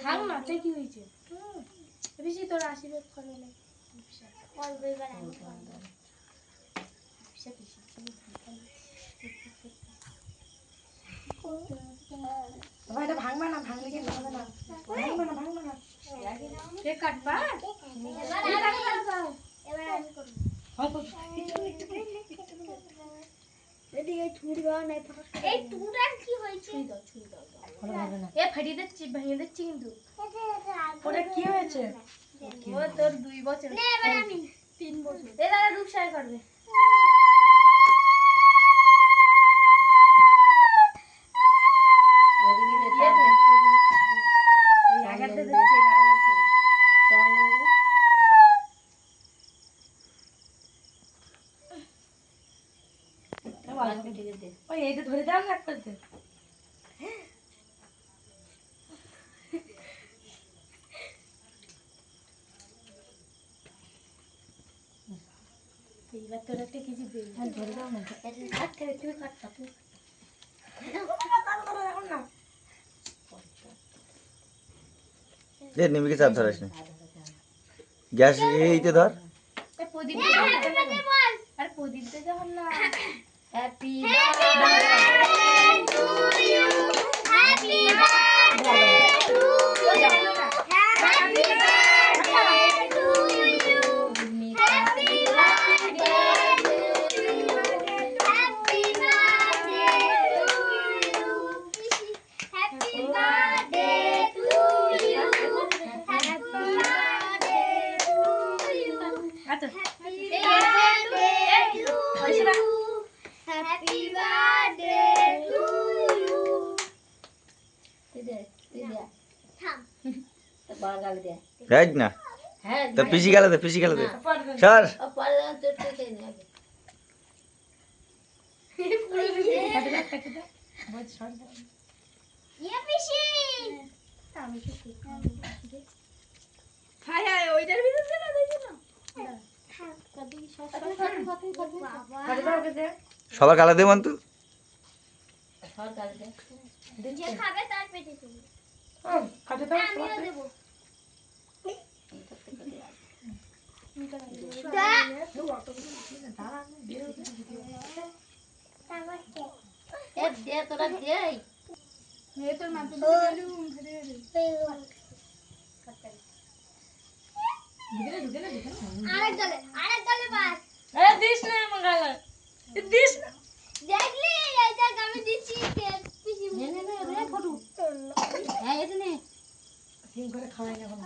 থাক না, কি হয়েছে? বেশি তোর আশীর্বাদ করে না। অল্প এবার আমি করবো। তোমার এটা ভাঙবা না, ভাঙলে কিন্তু হবে না। ভাঙবা না, ভাঙবা না। কে কাটবা? এবার আমি করব। এদিকে ছুরি দাও না, এই টুটার কি হয়েছে? ছুরি দাও। ভালো হবে না। এ ফাটিয়ে দিচ্ছি, ভেঙে দিচ্ছি কিন্তু। ওটা কি হয়েছে? ও তোর 2 বছর। না এবার আমি 3 বছর। এ দাদা রূপসাই করবে। এই আগাতে দিচ্ছে কারণে ওই এইটা ধরে দাও না একটা দে। এইবার তোর একটা কিছু দে। ধরে দাও না। এটা কাট করে তুই কাটটা তুই। এ নিমিকে চাপ ধরাস না, গ্যাস এইতে ধর। এ প্রদীপ দে বল। আরে প্রদীপ দে যখন না। Happy birthday to you. Happy birthday to you. Happy birthday to you. Happy birthday to you. Happy birthday to you. Happy birthday to you. Happy birthday to you. আচ্ছা happy birthday to you. Right না তো পিসি গেলে দে, পিসি গেলে দে sir. ইয়ে পিসি আমি কি high high ওইটার ভিতরে না দেখি না। সবার গালে দে মন্তু। যে খাবে তার পেটে চলবে। কাটে দাও। আমিও দেবো। আরেক দলে বাস এ দিস না আমার গালে। দিস না। দেখলি এই দেখ আমি দিচ্ছি পিসি নে নে নে রে ফটু। হ্যাঁ এটা নে। সিং করে খাওয়াই না কোনো।